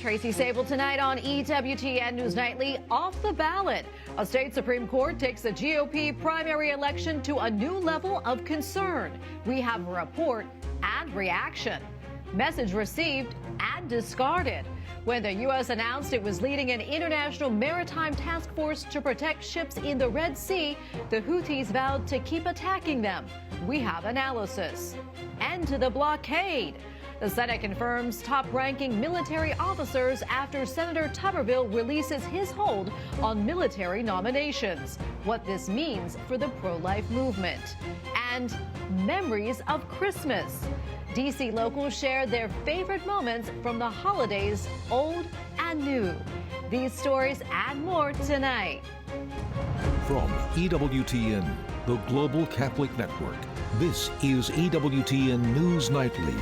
Tracy Sabol tonight on EWTN News Nightly. Off the ballot, a state Supreme Court takes the GOP primary election to a new level of concern. We have a report and reaction. Message received and discarded. When the U.S. announced it was leading an international maritime task force to protect ships in the Red Sea, the Houthis vowed to keep attacking them. We have analysis. End to the blockade. The Senate confirms top-ranking military officers after Senator Tuberville releases his hold on military nominations. What this means for the pro-life movement. And memories of Christmas. D.C. locals share their favorite moments from the holidays, old and new. These stories and more tonight. From EWTN, the Global Catholic Network, this is EWTN News Nightly.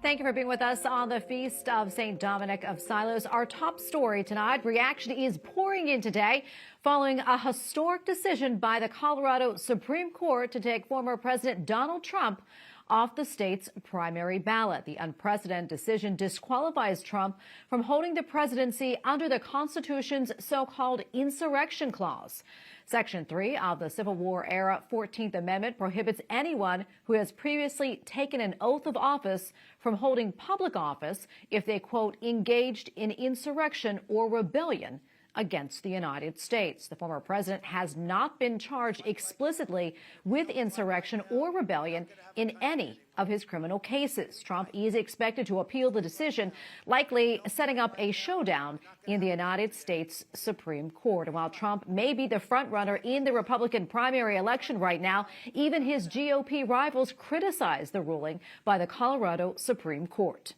Thank you for being with us on the Feast of St. Dominic of Silos. Our top story tonight, reaction is pouring in today following a historic decision by the Colorado Supreme Court to take former President Donald Trump off the state's primary ballot. The unprecedented decision disqualifies Trump from holding the presidency under the Constitution's so-called insurrection clause. Section 3 of the Civil War-era 14th Amendment prohibits anyone who has previously taken an oath of office from holding public office if they, quote, engaged in insurrection or rebellion against the United States. The former president has not been charged explicitly with insurrection or rebellion in any of his criminal cases. Trump is expected to appeal the decision, likely setting up a showdown in the United States Supreme Court. And while Trump may be the frontrunner in the Republican primary election right now, even his GOP rivals criticize the ruling by the Colorado Supreme Court.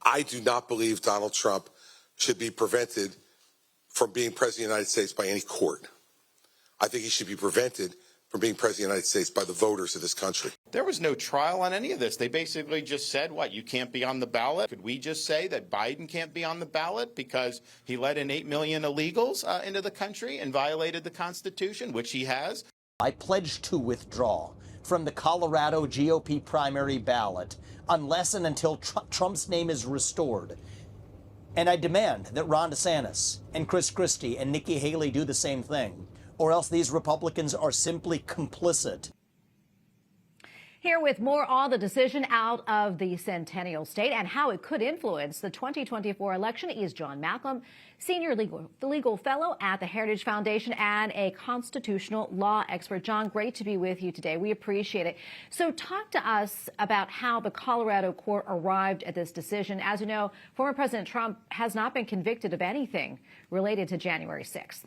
I do not believe Donald Trump should be prevented from being president of the United States by any court. I think he should be prevented from being president of the United States by the voters of this country. There was no trial on any of this. They basically just said, what, you can't be on the ballot? Could we just say that Biden can't be on the ballot because he let in 8 million illegals into the country and violated the Constitution, which he has? I pledge to withdraw from the Colorado GOP primary ballot unless and until Trump's name is restored. And I demand that Ron DeSantis and Chris Christie and Nikki Haley do the same thing, or else these Republicans are simply complicit. Here with more on the decision out of the Centennial State and how it could influence the 2024 election is John Malm, Senior Legal Fellow at the Heritage Foundation and a constitutional law expert. John, great to be with you today. We appreciate it. So talk to us about how the Colorado court arrived at this decision. As you know, former President Trump has not been convicted of anything related to January 6th.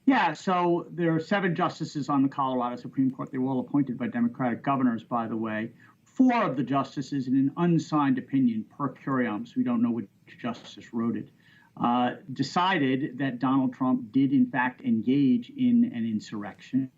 Yeah, so there are 7 justices on the Colorado Supreme Court. They were all appointed by Democratic governors, by the way. 4 of the justices, in an unsigned opinion per curiam, so we don't know which justice wrote it, decided that Donald Trump did, in fact, engage in an insurrection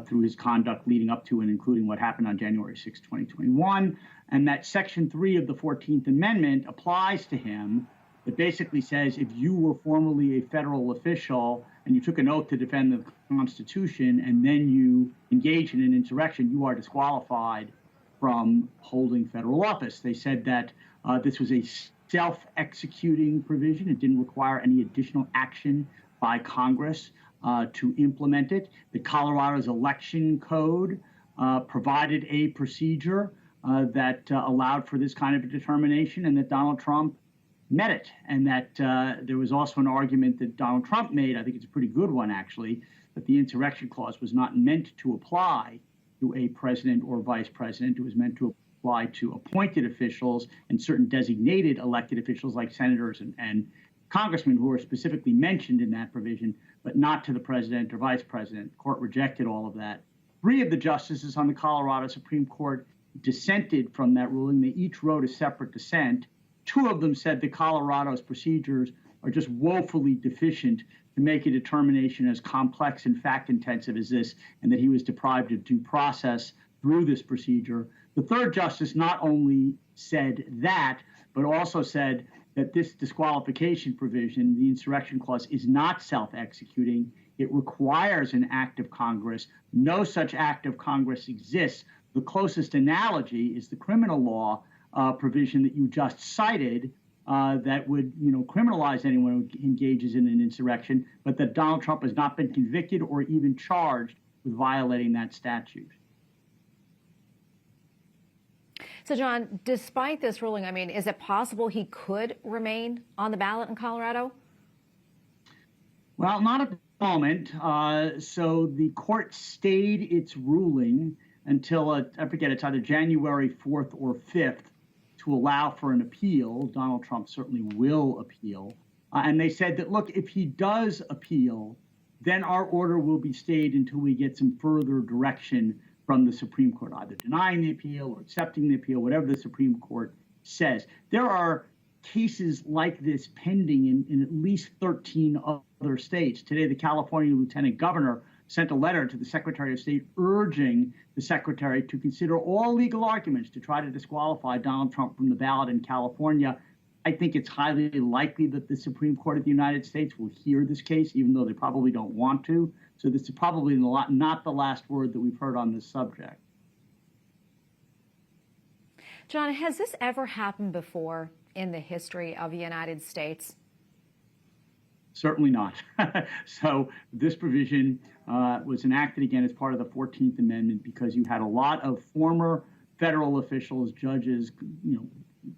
through his conduct leading up to and including what happened on January 6, 2021, and that Section 3 of the 14th Amendment applies to him. It basically says if you were formerly a federal official and you took an oath to defend the Constitution and then you engage in an insurrection, you are disqualified from holding federal office. They said that this was a self-executing provision. It didn't require any additional action by Congress to implement it. The Colorado's election code provided a procedure that allowed for this kind of a determination, and that Donald Trump met it, and that there was also an argument that Donald Trump made, I think it's a pretty good one actually, that the insurrection clause was not meant to apply to a president or vice president. It was meant to apply to appointed officials and certain designated elected officials like senators and congressmen who are specifically mentioned in that provision, but not to the president or vice president. The court rejected all of that. 3 of the justices on the Colorado Supreme Court dissented from that ruling. They each wrote a separate dissent. 2 of them said that Colorado's procedures are just woefully deficient to make a determination as complex and fact-intensive as this, and that he was deprived of due process through this procedure. The 3rd justice not only said that, but also said that this disqualification provision, the insurrection clause, is not self-executing. It requires an act of Congress. No such act of Congress exists The closest analogy is the criminal law provision that you just cited that would, criminalize anyone who engages in an insurrection, but that Donald Trump has not been convicted or even charged with violating that statute. So, John, despite this ruling, is it possible he could remain on the ballot in Colorado? Well, not at the moment. So the court stayed its ruling until, I forget, it's either January 4th or 5th to allow for an appeal. Donald Trump certainly will appeal. And they said that, look, if he does appeal, then our order will be stayed until we get some further direction from the Supreme Court, either denying the appeal or accepting the appeal, whatever the Supreme Court says. There are cases like this pending in at least 13 other states. Today, the California Lieutenant Governor sent a letter to the Secretary of State urging the Secretary to consider all legal arguments to try to disqualify Donald Trump from the ballot in California. I think it's highly likely that the Supreme Court of the United States will hear this case, even though they probably don't want to. So this is probably not the last word that we've heard on this subject. John, has this ever happened before in the history of the United States? Certainly not. So this provision was enacted again as part of the 14th Amendment because you had a lot of former federal officials, judges,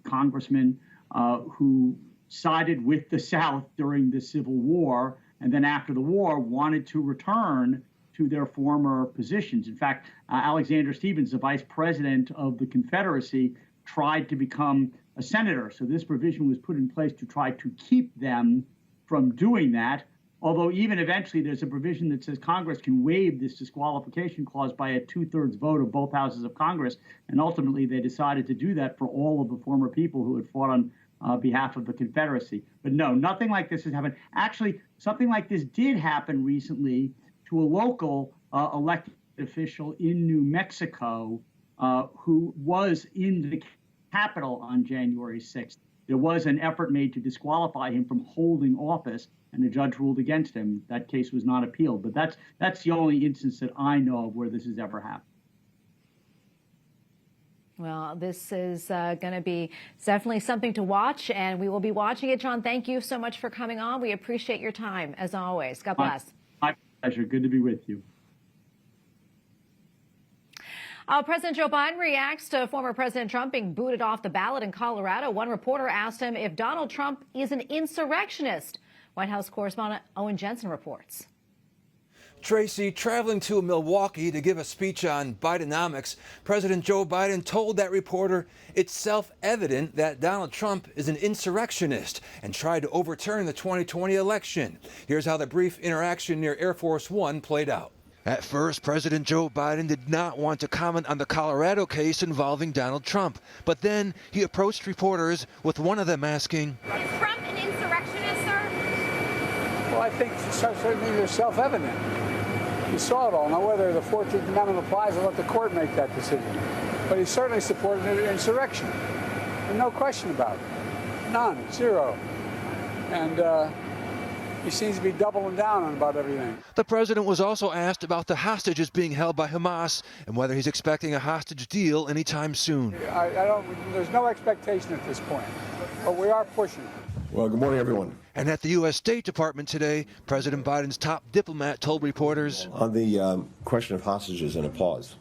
congressmen who sided with the South during the Civil War, and then after the war wanted to return to their former positions. In fact, Alexander Stephens, the vice president of the Confederacy, tried to become a senator. So this provision was put in place to try to keep them from doing that. Although even eventually there's a provision that says Congress can waive this disqualification clause by a 2/3 vote of both houses of Congress. And ultimately they decided to do that for all of the former people who had fought on behalf of the Confederacy. But no, nothing like this has happened. Actually, something like this did happen recently to a local elected official in New Mexico who was in the Capitol on January 6th. There was an effort made to disqualify him from holding office, and the judge ruled against him. That case was not appealed. But that's the only instance that I know of where this has ever happened. Well, this is going to be definitely something to watch, and we will be watching it. John, thank you so much for coming on. We appreciate your time, as always. God bless. My pleasure. Good to be with you. President Joe Biden reacts to former President Trump being booted off the ballot in Colorado. One reporter asked him if Donald Trump is an insurrectionist. White House correspondent Owen Jensen reports. Tracy, traveling to Milwaukee to give a speech on Bidenomics, President Joe Biden told that reporter it's self-evident that Donald Trump is an insurrectionist and tried to overturn the 2020 election. Here's how the brief interaction near Air Force One played out. At first, President Joe Biden did not want to comment on the Colorado case involving Donald Trump. But then he approached reporters, with one of them asking, "Is Trump an insurrectionist, sir?" Well, I think certainly they're self-evident. You saw it all. Now, whether the 14th Amendment applies, I'll let the court make that decision. But he certainly supported an insurrection. And no question about it. None. Zero. And he seems to be doubling down on about everything. The president was also asked about the hostages being held by Hamas and whether he's expecting a hostage deal anytime soon. There's no expectation at this point, but we are pushing. Well, good morning, everyone. And at the U.S. State Department today, President Biden's top diplomat told reporters, on the question of hostages and a pause,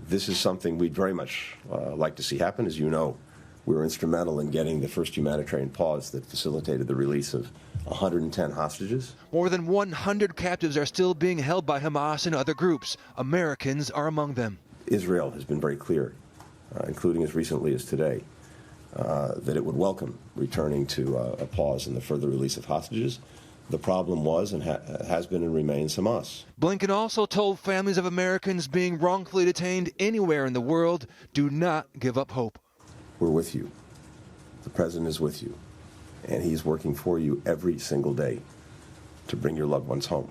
this is something we'd very much like to see happen. As you know, we were instrumental in getting the first humanitarian pause that facilitated the release of 110 hostages. More than 100 captives are still being held by Hamas and other groups. Americans are among them. Israel has been very clear, including as recently as today, that it would welcome returning to a pause in the further release of hostages. The problem was and has been and remains Hamas. Blinken also told families of Americans being wrongfully detained anywhere in the world, do not give up hope. We're with you. The president is with you. And he's working for you every single day to bring your loved ones home.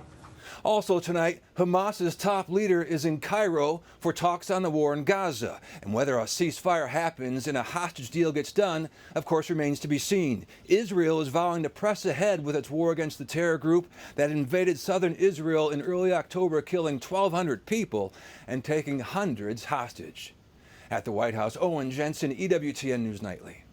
Also tonight, Hamas's top leader is in Cairo for talks on the war in Gaza. And whether a ceasefire happens and a hostage deal gets done, of course, remains to be seen. Israel is vowing to press ahead with its war against the terror group that invaded southern Israel in early October, killing 1,200 people and taking hundreds hostage. At the White House, Owen Jensen, EWTN News Nightly.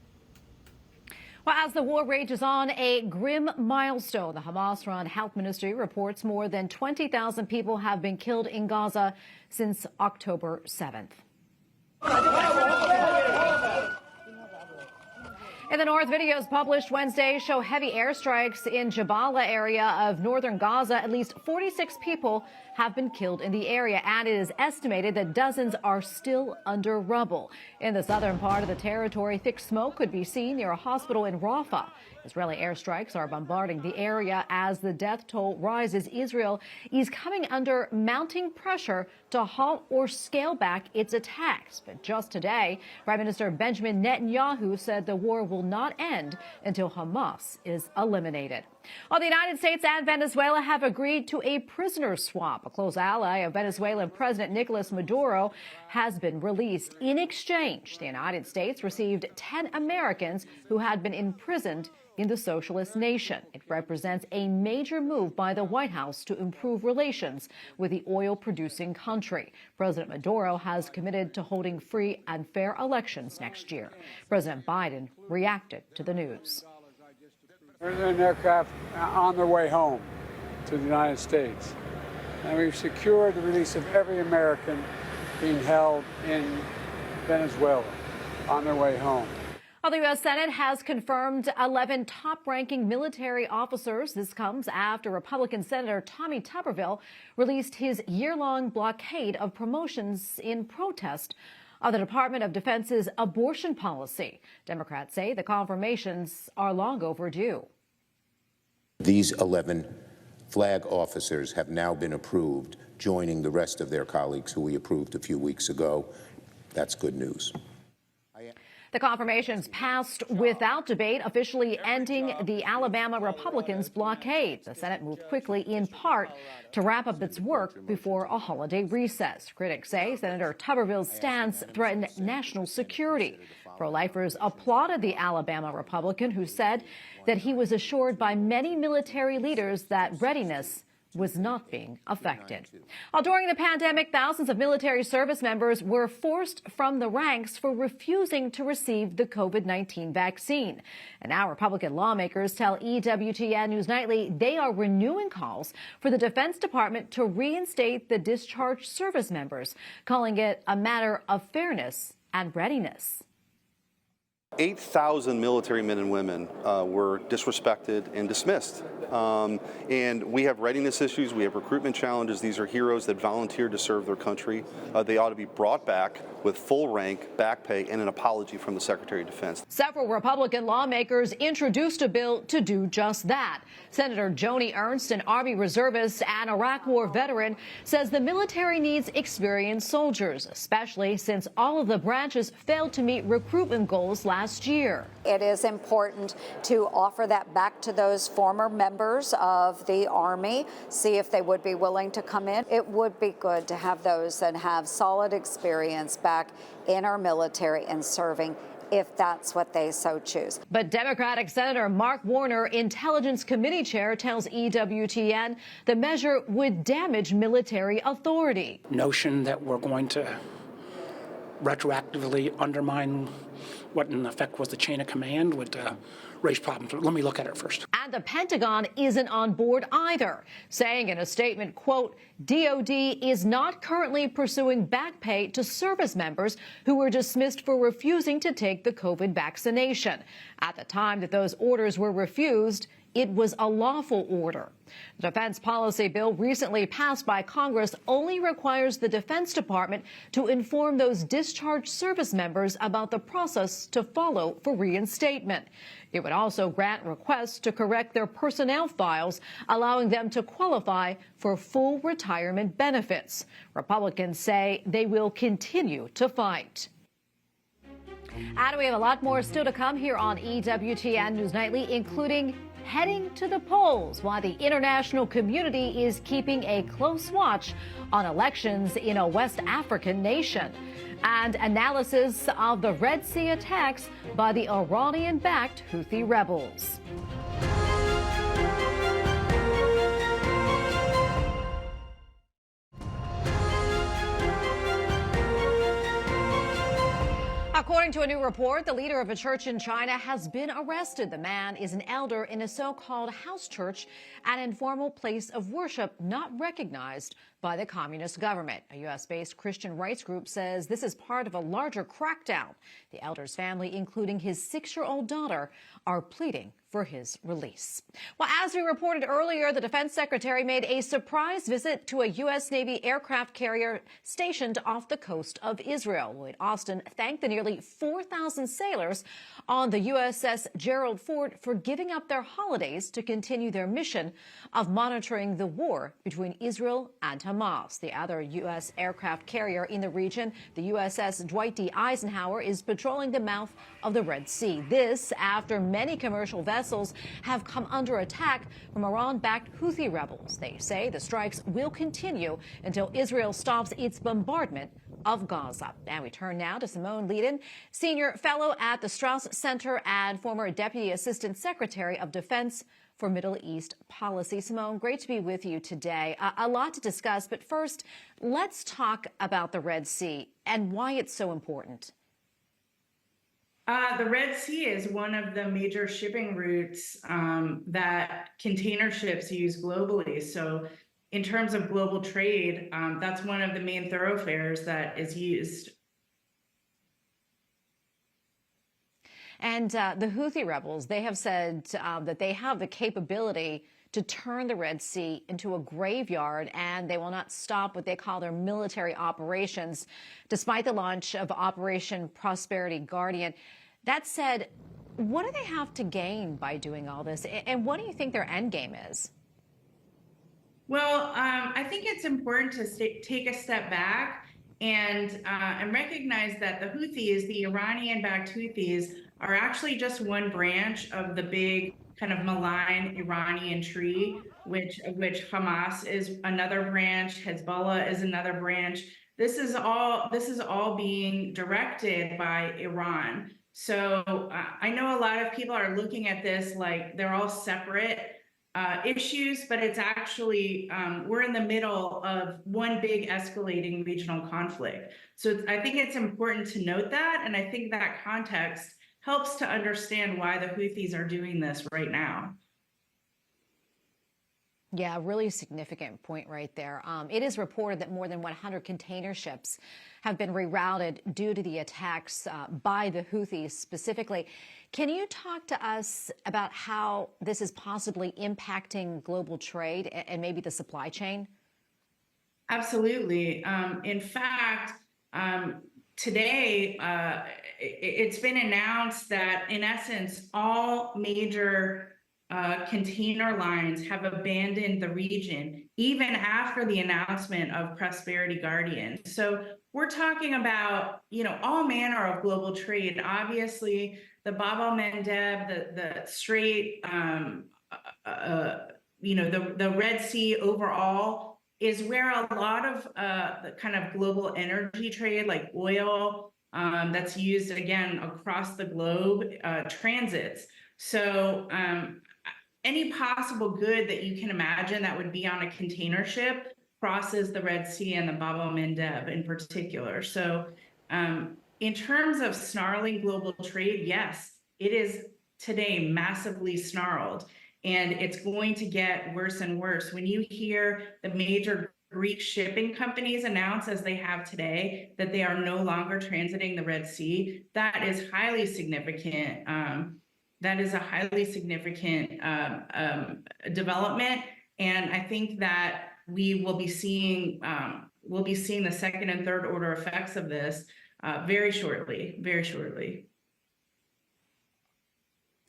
Well, as the war rages on, a grim milestone. The Hamas-run health ministry reports more than 20,000 people have been killed in Gaza since October 7th. In the north, videos published Wednesday show heavy airstrikes in Jabalia area of northern Gaza. At least 46 people have been killed in the area, and it is estimated that dozens are still under rubble. In the southern part of the territory, thick smoke could be seen near a hospital in Rafah. Israeli airstrikes are bombarding the area as the death toll rises. Israel is coming under mounting pressure to halt or scale back its attacks. But just today, Prime Minister Benjamin Netanyahu said the war will not end until Hamas is eliminated. Well, the United States and Venezuela have agreed to a prisoner swap. A close ally of Venezuelan President Nicolas Maduro has been released. In exchange, the United States received 10 Americans who had been imprisoned in the socialist nation. It represents a major move by the White House to improve relations with the oil-producing country. President Maduro has committed to holding free and fair elections next year. President Biden reacted to the news. There's an aircraft on their way home to the United States. And we've secured the release of every American being held in Venezuela on their way home. Well, the U.S. Senate has confirmed 11 top-ranking military officers. This comes after Republican Senator Tommy Tuberville released his year-long blockade of promotions in protest of the Department of Defense's abortion policy. Democrats say the confirmations are long overdue. These 11 flag officers have now been approved, joining the rest of their colleagues who we approved a few weeks ago. That's good news. The confirmations passed without debate, officially ending the Alabama Republicans' blockade. The Senate moved quickly, in part, to wrap up its work before a holiday recess. Critics say Senator Tuberville's stance threatened national security. Pro-lifers applauded the Alabama Republican, who said that he was assured by many military leaders that readiness was not being affected. While during the pandemic, thousands of military service members were forced from the ranks for refusing to receive the COVID-19 vaccine. And now Republican lawmakers tell EWTN News Nightly they are renewing calls for the Defense Department to reinstate the discharged service members, calling it a matter of fairness and readiness. 8,000 military men and women were disrespected and dismissed. And we have readiness issues, we have recruitment challenges. These are heroes that volunteered to serve their country. They ought to be brought back with full rank, back pay, and an apology from the Secretary of Defense. Several Republican lawmakers introduced a bill to do just that. Senator Joni Ernst, an Army reservist and Iraq War veteran, says the military needs experienced soldiers, especially since all of the branches failed to meet recruitment goals last year. It is important to offer that back to those former members of the Army, see if they would be willing to come in. It would be good to have those that have solid experience back in our military and serving, if that's what they so choose. But Democratic Senator Mark Warner, Intelligence Committee Chair, tells EWTN the measure would damage military authority. Notion that we're going to retroactively undermine what in effect was the chain of command would raise problems. Let me look at it first. And the Pentagon isn't on board either, saying in a statement, quote, DOD is not currently pursuing back pay to service members who were dismissed for refusing to take the COVID vaccination. At the time that those orders were refused, it was a lawful order. The defense policy bill recently passed by Congress only requires the Defense Department to inform those discharged service members about the process to follow for reinstatement. It would also grant requests to correct their personnel files, allowing them to qualify for full retirement benefits. Republicans say they will continue to fight. And we have a lot more still to come here on EWTN News Nightly, including heading to the polls, while the international community is keeping a close watch on elections in a West African nation. And analysis of the Red Sea attacks by the Iranian-backed Houthi rebels. According to a new report, the leader of a church in China has been arrested. The man is an elder in a so-called house church, an informal place of worship not recognized by the communist government. A U.S.-based Christian rights group says this is part of a larger crackdown. The elder's family, including his 6-year-old daughter, are pleading for his release. Well, as we reported earlier, the defense secretary made a surprise visit to a U.S. Navy aircraft carrier stationed off the coast of Israel. Lloyd Austin thanked the nearly 4,000 sailors on the USS Gerald Ford for giving up their holidays to continue their mission of monitoring the war between Israel and Hamas. The other U.S. aircraft carrier in the region, the USS Dwight D. Eisenhower, is patrolling the mouth of the Red Sea. This after many commercial vessels have come under attack from Iran-backed Houthi rebels. They say the strikes will continue until Israel stops its bombardment of Gaza. And we turn now to Simone Leiden, senior fellow at the Strauss Center and former Deputy Assistant Secretary of Defense for Middle East Policy. Simone, great to be with you today. A lot to discuss, but first, let's talk about the Red Sea and why it's so important. The Red Sea is one of the major shipping routes that container ships use globally. So in terms of global trade, that's one of the main thoroughfares that is used. And the Houthi rebels, they have said that they have the capability to turn the Red Sea into a graveyard, and they will not stop what they call their military operations, despite the launch of Operation Prosperity Guardian. That said, what do they have to gain by doing all this, and what do you think their end game is? Well, I think it's important to take a step back and recognize that the Houthis, the Iranian-backed Houthis, are actually just one branch of the big kind of malign Iranian tree, which Hamas is another branch, Hezbollah is another branch. This is all being directed by Iran. So I know a lot of people are looking at this like they're all separate issues, but it's actually, we're in the middle of one big escalating regional conflict. So I think it's important to note that, and I think that context helps to understand why the Houthis are doing this right now. Yeah, a really significant point right there. It is reported that more than 100 container ships have been rerouted due to the attacks by the Houthis specifically. Can you talk to us about how this is possibly impacting global trade and maybe the supply chain? Absolutely. In fact, today, it's been announced that, in essence, all major container lines have abandoned the region, even after the announcement of Prosperity Guardian. So we're talking about, all manner of global trade. Obviously, the Bab el-Mandeb, the Strait, the Red Sea overall is where a lot of the kind of global energy trade, like oil, that's used, again, across the globe, transits. So any possible good that you can imagine that would be on a container ship crosses the Red Sea and the Bab el-Mandeb in particular. So in terms of snarling global trade, yes, it is today massively snarled, and it's going to get worse and worse. When you hear the major Greek shipping companies announce, as they have today, that they are no longer transiting the Red Sea, that is highly significant. That is a highly significant development, and I think that we will be seeing the second and third order effects of this very shortly. Very shortly.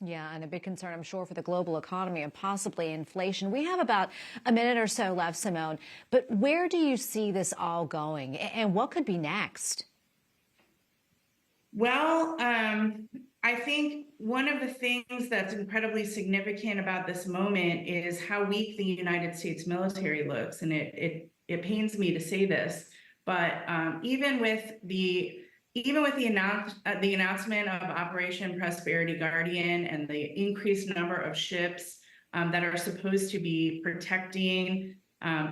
Yeah, and a big concern, I'm sure, for the global economy and possibly inflation. We have about a minute or so left, Simone, but where do you see this all going, and what could be next? Well, I think one of the things that's incredibly significant about this moment is how weak the United States military looks, and it pains me to say this, but even with the announcement of Operation Prosperity Guardian and the increased number of ships that are supposed to be protecting,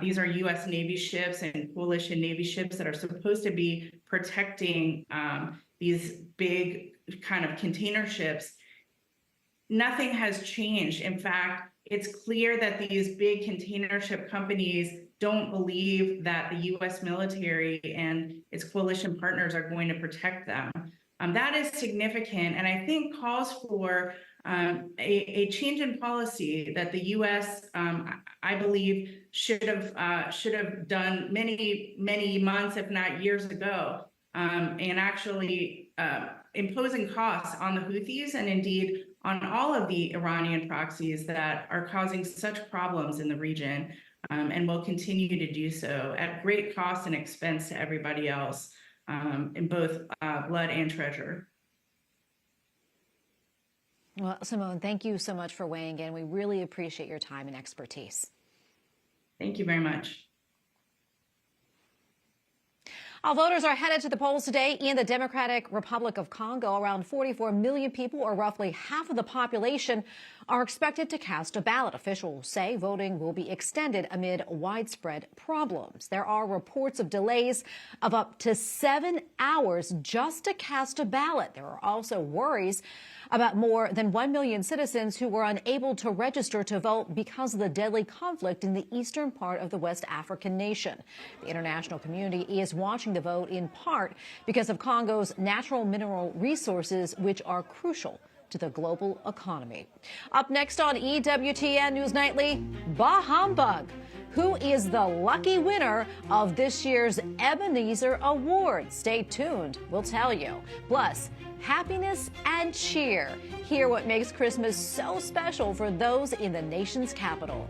these are U.S. Navy ships and coalition Navy ships that are supposed to be protecting these big kind of container ships, nothing has changed. In fact, it's clear that these big container ship companies don't believe that the U.S. military and its coalition partners are going to protect them. That is significant, and I think calls for a change in policy that the U.S. I believe should have done many months, if not years ago, and actually imposing costs on the Houthis and indeed on all of the Iranian proxies that are causing such problems in the region, and will continue to do so at great cost and expense to everybody else, in both blood and treasure. Well, Simone, thank you so much for weighing in. We really appreciate your time and expertise. Thank you very much. All voters are headed to the polls today in the Democratic Republic of Congo. Around 44 million people, or roughly half of the population, are expected to cast a ballot. Officials say voting will be extended amid widespread problems. There are reports of delays of up to 7 hours just to cast a ballot. There are also worries about more than 1 million citizens who were unable to register to vote because of the deadly conflict in the eastern part of the West African nation. The international community is watching the vote in part because of Congo's natural mineral resources, which are crucial to the global economy. Up next on EWTN News Nightly, bah humbug. Who is the lucky winner of this year's Ebenezer Award? Stay tuned. We'll tell you. Plus, happiness and cheer. Hear what makes Christmas so special for those in the nation's capital.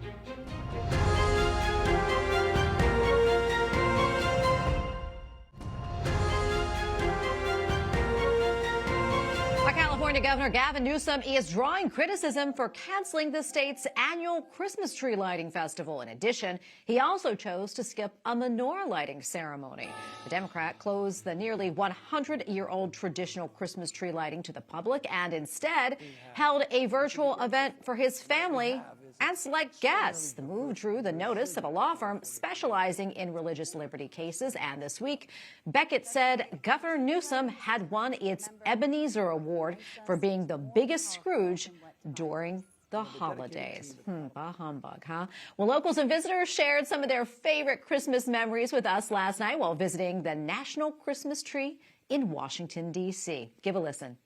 California Governor Gavin Newsom is drawing criticism for canceling the state's annual Christmas tree lighting festival. In addition, he also chose to skip a menorah lighting ceremony. The Democrat closed the nearly 100-year-old traditional Christmas tree lighting to the public and instead held a virtual event for his family and select guests. The move drew the notice of a law firm specializing in religious liberty cases. And this week, Beckett said Governor Newsom had won its Ebenezer Award for being the biggest Scrooge during the holidays. Bah humbug, huh? Well, locals and visitors shared some of their favorite Christmas memories with us last night while visiting the National Christmas Tree in Washington, D.C. Give a listen.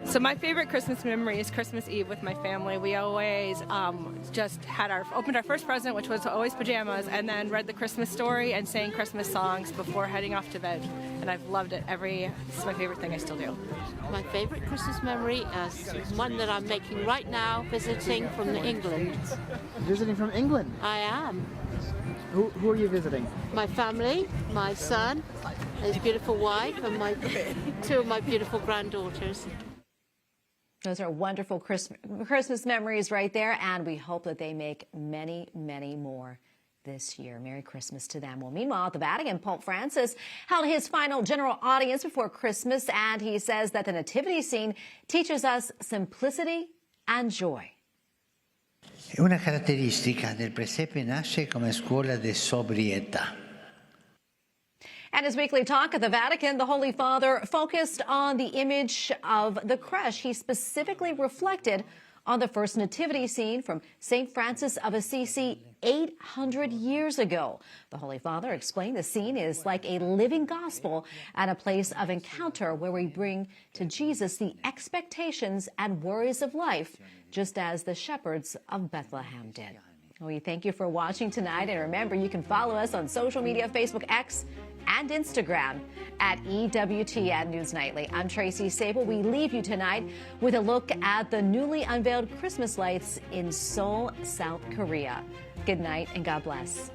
So my favorite Christmas memory is Christmas Eve with my family. We always just had opened our first present, which was always pajamas, and then read the Christmas story and sang Christmas songs before heading off to bed. And I've loved it. It's my favorite thing. I still do. My favorite Christmas memory is one that I'm making right now, visiting from England. Visiting from England? I am. Who are you visiting? My family, my son, his beautiful wife, and two of my beautiful granddaughters. Those are wonderful Christmas memories right there, and we hope that they make many, many more this year. Merry Christmas to them. Well, meanwhile, at the Vatican, Pope Francis held his final general audience before Christmas, and he says that the nativity scene teaches us simplicity and joy. Una caratteristica del presepe nasce come scuola di sobrietà. And his weekly talk at the Vatican, the Holy Father focused on the image of the creche. He specifically reflected on the first nativity scene from St. Francis of Assisi 800 years ago. The Holy Father explained the scene is like a living gospel and a place of encounter where we bring to Jesus the expectations and worries of life, just as the shepherds of Bethlehem did. We thank you for watching tonight, and remember, you can follow us on social media, Facebook, X, and Instagram at EWTN News Nightly. I'm Tracy Sabol. We leave you tonight with a look at the newly unveiled Christmas lights in Seoul, South Korea. Good night and God bless.